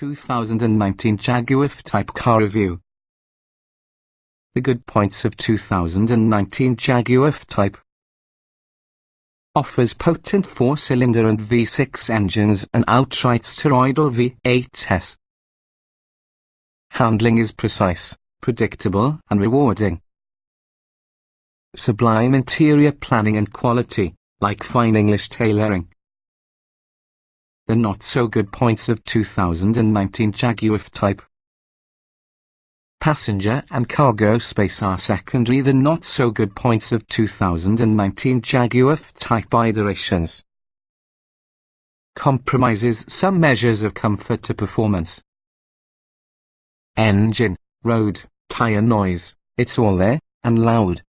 2019 Jaguar F-Type car review. The good points of 2019 Jaguar F-Type: offers potent 4-cylinder and V6 engines and outright steroidal V8s. Handling is precise, predictable and rewarding. Sublime interior planning and quality, like fine English tailoring. The not-so-good points of 2019 Jaguar F-Type: passenger and cargo space are secondary. The not-so-good points of 2019 Jaguar F-Type iterations: compromises some measures of comfort to performance. Engine, road, tire noise, it's all there, and loud.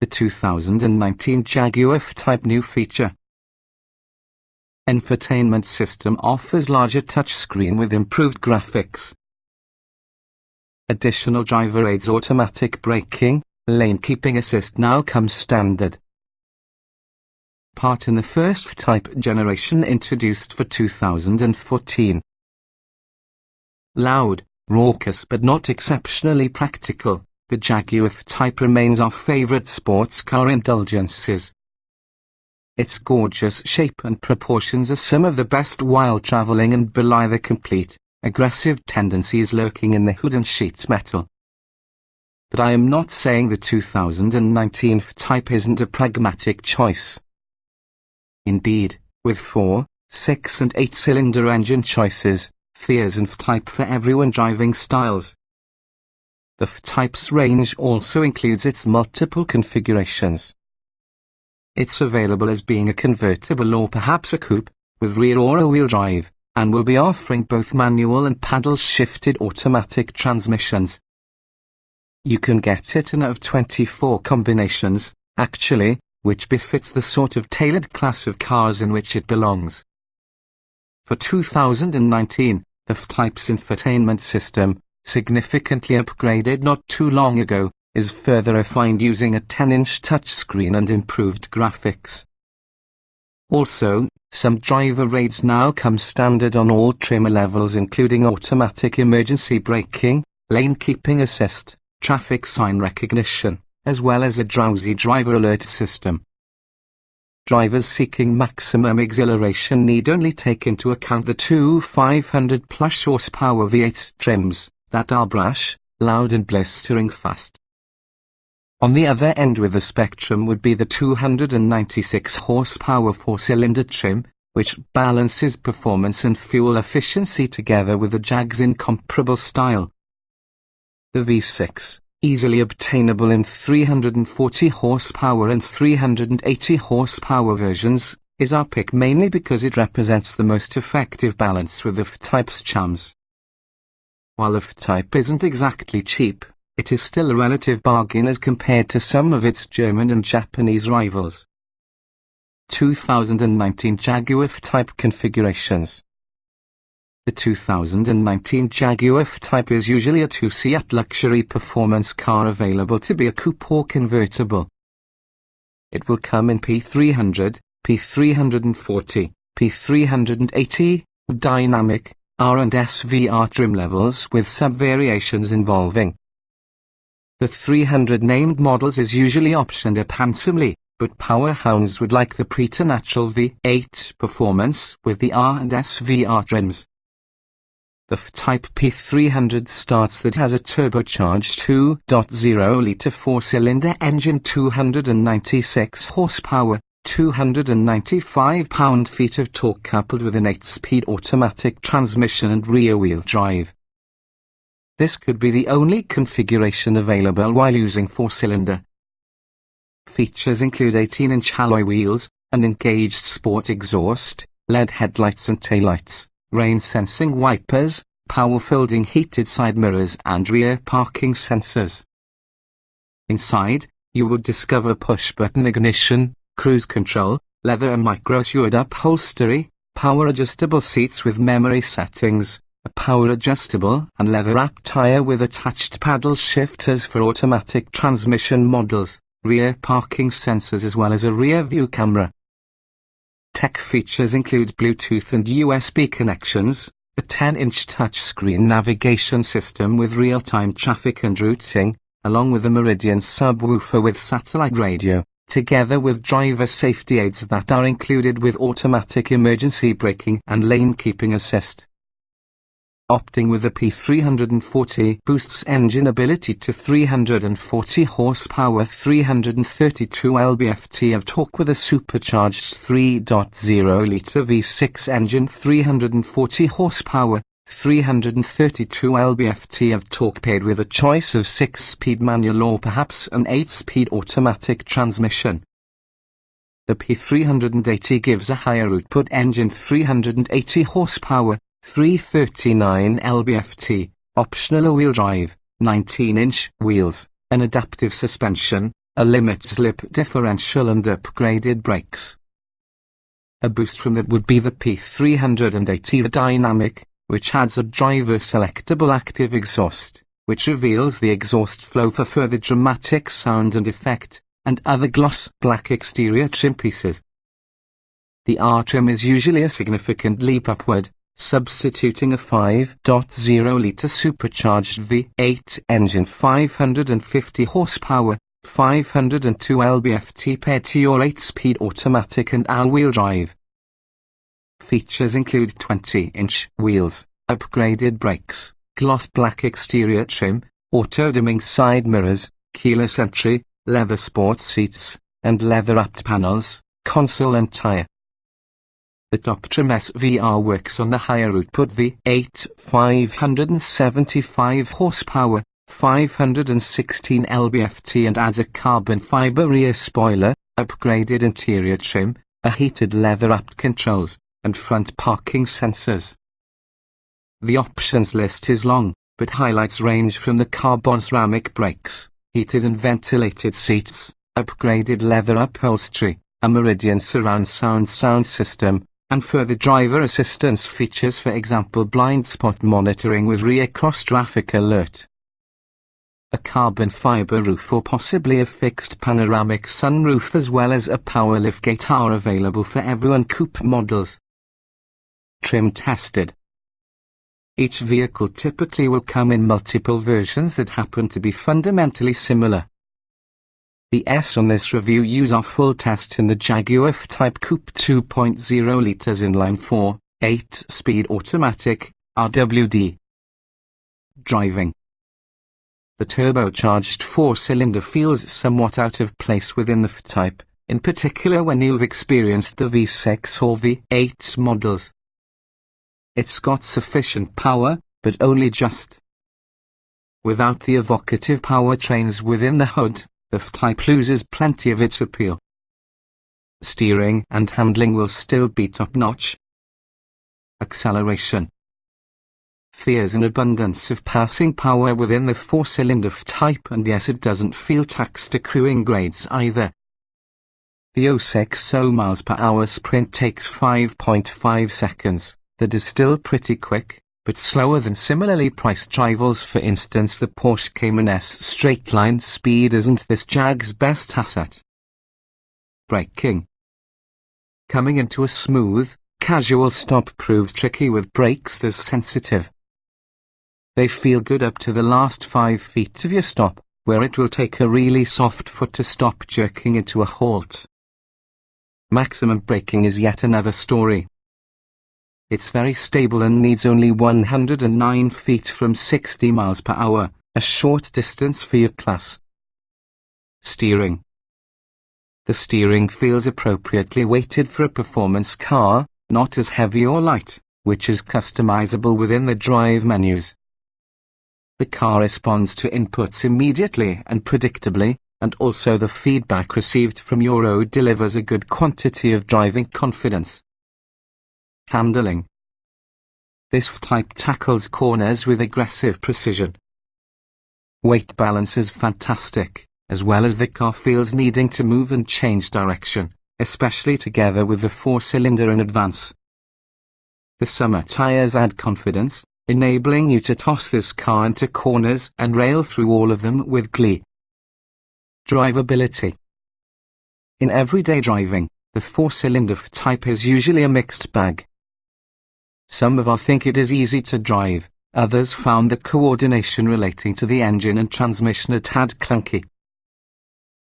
The 2019 Jaguar F-Type new feature: infotainment system offers larger touchscreen with improved graphics. Additional driver aids: automatic braking, lane keeping assist now comes standard. Part in the first F-Type generation introduced for 2014. Loud, raucous but not exceptionally practical, the Jaguar F-Type remains our favorite sports car indulgences. Its gorgeous shape and proportions are some of the best while traveling and belie the complete, aggressive tendencies lurking in the hood and sheet metal. But I am not saying the 2019 F-Type isn't a pragmatic choice. Indeed, with 4, 6 and 8-cylinder engine choices, there's an F-Type for everyone driving styles. The F-Type's range also includes its multiple configurations. It's available as being a convertible or perhaps a coupe, with rear or wheel drive, and will be offering both manual and paddle-shifted automatic transmissions. You can get it in of 24 combinations, actually, which befits the sort of tailored class of cars in which it belongs. For 2019, the F-Type's infotainment system, significantly upgraded not too long ago, is further refined using a 10-inch touchscreen and improved graphics. Also, some driver aids now come standard on all trim levels, including automatic emergency braking, lane keeping assist, traffic sign recognition, as well as a drowsy driver alert system. Drivers seeking maximum exhilaration need only take into account the two 500-plus horsepower V8 trims that are brash, loud and blistering fast. On the other end with the spectrum would be the 296 horsepower 4-cylinder trim, which balances performance and fuel efficiency together with the Jag's incomparable style. The V6, easily obtainable in 340 horsepower and 380 horsepower versions, is our pick mainly because it represents the most effective balance with the F-Type's charms. While the F-Type isn't exactly cheap, it is still a relative bargain as compared to some of its German and Japanese rivals. 2019 Jaguar F-Type configurations. The 2019 Jaguar F-Type is usually a 2-seat luxury performance car available to be a coupe or convertible. It will come in P300, P340, P380, dynamic, R and SVR trim levels with sub-variations involving. The 300 named models is usually optioned up handsomely, but powerhounds would like the preternatural V8 performance with the R and SVR trims. The F-Type P300 starts that has a turbocharged 2.0-litre 4-cylinder engine, 296 horsepower, 295 pound-feet of torque coupled with an 8-speed automatic transmission and rear-wheel drive. This could be the only configuration available while using 4-cylinder. Features include 18-inch alloy wheels, an engaged sport exhaust, LED headlights and taillights, rain-sensing wipers, power-folding heated side mirrors and rear parking sensors. Inside, you will discover push-button ignition, cruise control, leather and micro-suede upholstery, power-adjustable seats with memory settings, a power-adjustable and leather-wrapped tire with attached paddle shifters for automatic transmission models, rear parking sensors as well as a rear-view camera. Tech features include Bluetooth and USB connections, a 10-inch touchscreen navigation system with real-time traffic and routing, along with a Meridian subwoofer with satellite radio, together with driver safety aids that are included with automatic emergency braking and lane keeping assist. Opting with the P340 boosts engine ability to 340 horsepower, 332 lb-ft of torque with a supercharged 3.0-litre V6 engine, 340 horsepower, 332 lb-ft of torque, paired with a choice of 6-speed manual or perhaps an 8-speed automatic transmission. The P380 gives a higher output engine, 380 horsepower, 339 lb-ft, optional all-wheel drive, 19-inch wheels, an adaptive suspension, a limit-slip differential and upgraded brakes. A boost from that would be the P380 Dynamic, which adds a driver-selectable active exhaust, which reveals the exhaust flow for further dramatic sound and effect, and other gloss black exterior trim pieces. The R trim is usually a significant leap upward, substituting a 5.0-litre supercharged V8 engine, 550 horsepower, 502 lb-ft, paired to your 8-speed automatic and all-wheel drive. Features include 20-inch wheels, upgraded brakes, gloss black exterior trim, auto-dimming side mirrors, keyless entry, leather sports seats, and leather-wrapped panels, console and tyre. The top trim SVR works on the higher output V8, 575 horsepower, 516 lb-ft, and adds a carbon fiber rear spoiler, upgraded interior trim, a heated leather-wrapped controls, and front parking sensors. The options list is long, but highlights range from the carbon ceramic brakes, heated and ventilated seats, upgraded leather upholstery, a Meridian surround sound system, and further driver assistance features, for example blind spot monitoring with rear cross traffic alert. A carbon fiber roof or possibly a fixed panoramic sunroof as well as a power liftgate are available for everyone coupe models. Trim tested. Each vehicle typically will come in multiple versions that happen to be fundamentally similar. The S on this review use our full test in the Jaguar F-Type Coupe 2.0 litres inline 4, 8-speed automatic, RWD. Driving. The turbocharged 4-cylinder feels somewhat out of place within the F-Type, in particular when you've experienced the V6 or V8 models. It's got sufficient power, but only just. Without the evocative powertrains within the hood, the F-Type loses plenty of its appeal. Steering and handling will still be top-notch. Acceleration. There's an abundance of passing power within the 4-cylinder F-Type, and yes, it doesn't feel taxed to cruising grades either. The 060 mph sprint takes 5.5 seconds, that is still pretty quick, but slower than similarly priced rivals. For instance, the Porsche Cayman S straight-line speed isn't this Jag's best asset. Braking. Coming into a smooth, casual stop proves tricky with brakes this sensitive. They feel good up to the last 5 feet of your stop, where it will take a really soft foot to stop jerking into a halt. Maximum braking is yet another story. It's very stable and needs only 109 feet from 60 miles per hour, a short distance for your class. Steering. The steering feels appropriately weighted for a performance car, not as heavy or light, which is customizable within the drive menus. The car responds to inputs immediately and predictably, and also the feedback received from your road delivers a good quantity of driving confidence. Handling. This F-Type tackles corners with aggressive precision. Weight balance is fantastic, as well as the car feels needing to move and change direction, especially together with the 4-cylinder in advance. The summer tires add confidence, enabling you to toss this car into corners and rail through all of them with glee. Drivability. In everyday driving, the 4-cylinder F-Type is usually a mixed bag. Some of us think it is easy to drive, others found the coordination relating to the engine and transmission a tad clunky.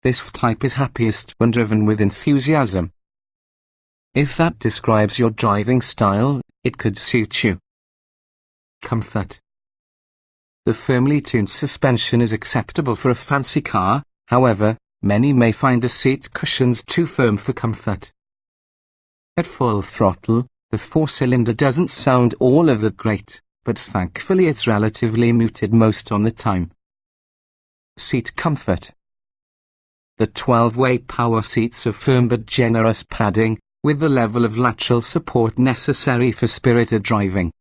This F-Type is happiest when driven with enthusiasm. If that describes your driving style, it could suit you. Comfort. The firmly tuned suspension is acceptable for a fancy car, however, many may find the seat cushions too firm for comfort. At full throttle, the four-cylinder doesn't sound all of that great, but thankfully it's relatively muted most on the time. Seat comfort. The 12-way power seats are firm but generous padding, with the level of lateral support necessary for spirited driving.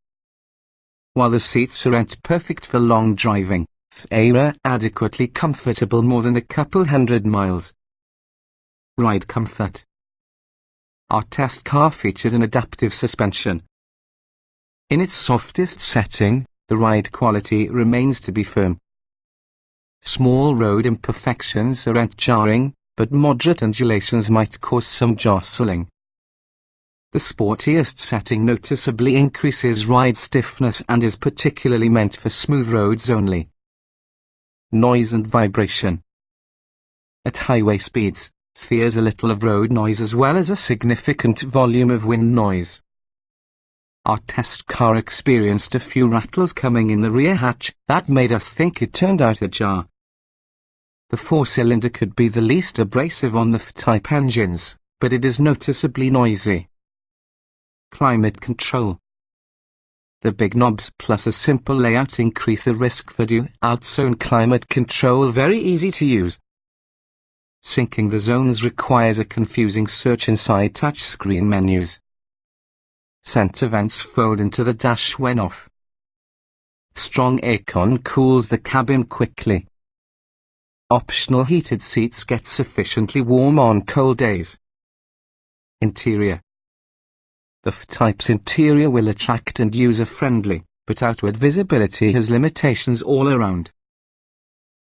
While the seats aren't perfect for long driving, they are adequately comfortable more than a couple 100 miles. Ride comfort. Our test car featured an adaptive suspension. In its softest setting, the ride quality remains to be firm. Small road imperfections aren't jarring, but moderate undulations might cause some jostling. The sportiest setting noticeably increases ride stiffness and is particularly meant for smooth roads only. Noise and vibration. At highway speeds, there's a little of road noise as well as a significant volume of wind noise. Our test car experienced a few rattles coming in the rear hatch that made us think it turned out ajar. The four-cylinder could be the least abrasive on the F-Type engines, but it is noticeably noisy. Climate control. The big knobs plus a simple layout increase the risk for out-zone climate control very easy to use. Syncing the zones requires a confusing search inside touchscreen menus. Center vents fold into the dash when off. Strong aircon cools the cabin quickly. Optional heated seats get sufficiently warm on cold days. Interior. The F-Type's interior will attract and user-friendly, but outward visibility has limitations all around.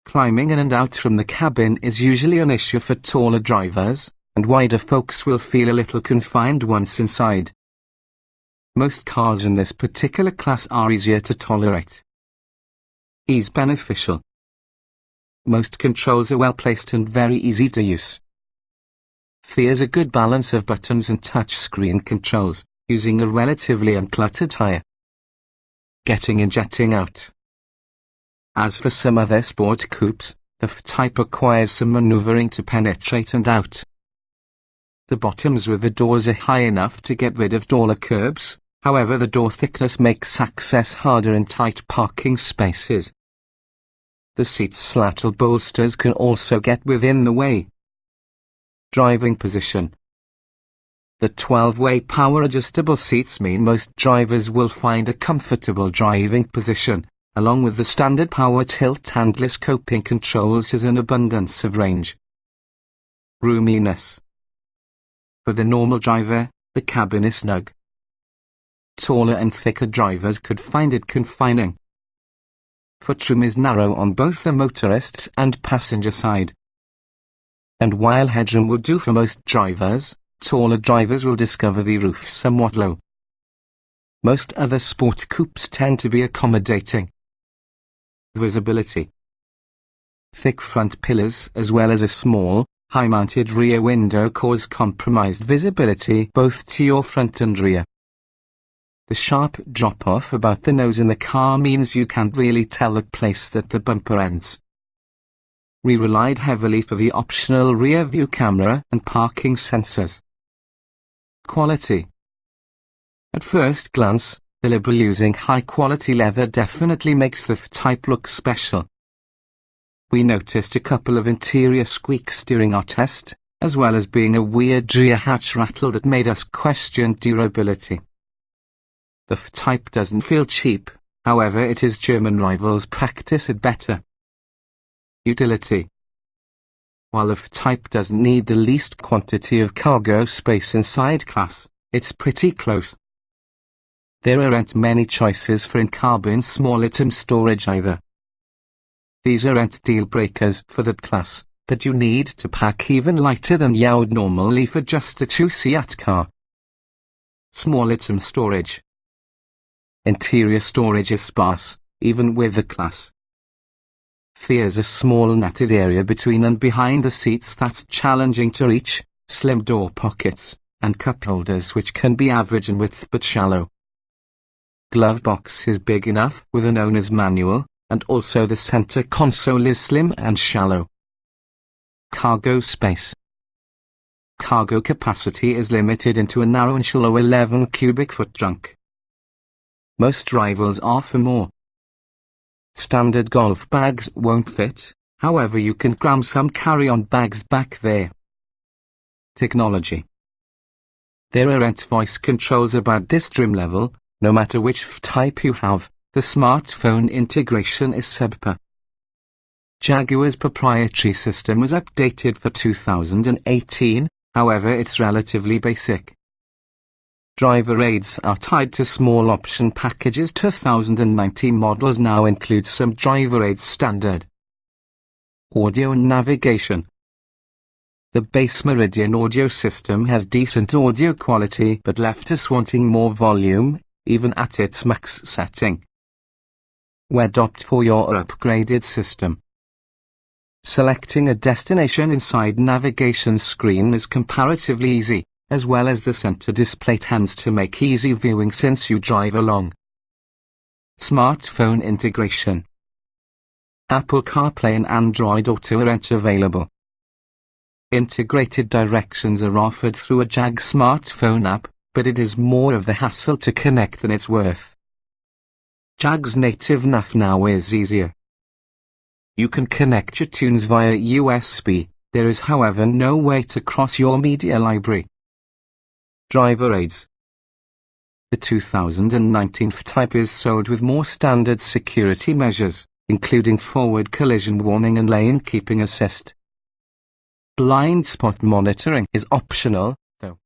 Climbing in and out from the cabin is usually an issue for taller drivers, and wider folks will feel a little confined once inside. Most cars in this particular class are easier to tolerate. Ease beneficial. Most controls are well placed and very easy to use. There's a good balance of buttons and touchscreen controls, using a relatively uncluttered tire. Getting in, jetting out. As for some other sport coupes, the F-Type requires some maneuvering to penetrate and out. The bottoms with the doors are high enough to get rid of taller curbs, however the door thickness makes access harder in tight parking spaces. The seat's slatted bolsters can also get within the way. Driving position. The 12-way power-adjustable seats mean most drivers will find a comfortable driving position, along with the standard power tilt and telescoping controls has an abundance of range. Roominess. For the normal driver, the cabin is snug. Taller and thicker drivers could find it confining. Footroom is narrow on both the motorist and passenger side. And while headroom will do for most drivers, taller drivers will discover the roof somewhat low. Most other sport coupes tend to be accommodating. Visibility. Thick front pillars as well as a small, high-mounted rear window cause compromised visibility both to your front and rear. The sharp drop-off about the nose in the car means you can't really tell the place that the bumper ends. We relied heavily for the optional rear view camera and parking sensors. Quality. At first glance, the liberal using high-quality leather definitely makes the F-Type look special. We noticed a couple of interior squeaks during our test, as well as being a weird rear hatch rattle that made us question durability. The F-Type doesn't feel cheap, however its German rivals practice it better. Utility. While the F-Type doesn't need the least quantity of cargo space inside class, it's pretty close. There aren't many choices for in-cabin small item storage either. These aren't deal breakers for that class, but you need to pack even lighter than you would normally for just a two-seat car. Small item storage. Interior storage is sparse, even with the class. There's a small netted area between and behind the seats that's challenging to reach, slim door pockets, and cup holders which can be average in width but shallow. Glove box is big enough with an owner's manual, and also the center console is slim and shallow. Cargo space. Cargo capacity is limited into a narrow and shallow 11 cubic foot trunk. Most rivals offer more. Standard golf bags won't fit, however you can cram some carry-on bags back there. Technology. There are voice controls about this trim level. No matter which F-Type you have, the smartphone integration is subpar. Jaguar's proprietary system was updated for 2018, however it's relatively basic. Driver aids are tied to small option packages. 2019 models now include some driver aids standard. Audio and navigation. The base Meridian audio system has decent audio quality but left us wanting more volume, even at its max setting. Where opt for your upgraded system. Selecting a destination inside navigation screen is comparatively easy, as well as the center display tends to make easy viewing since you drive along. Smartphone integration. Apple CarPlay and Android Auto aren't available. Integrated directions are offered through a Jag smartphone app, but it is more of the hassle to connect than it's worth. Jag's native nav now is easier. You can connect your tunes via USB, there is however no way to cross your media library. Driver aids. The 2019 F-Type is sold with more standard security measures, including forward collision warning and lane keeping assist. Blind spot monitoring is optional, though.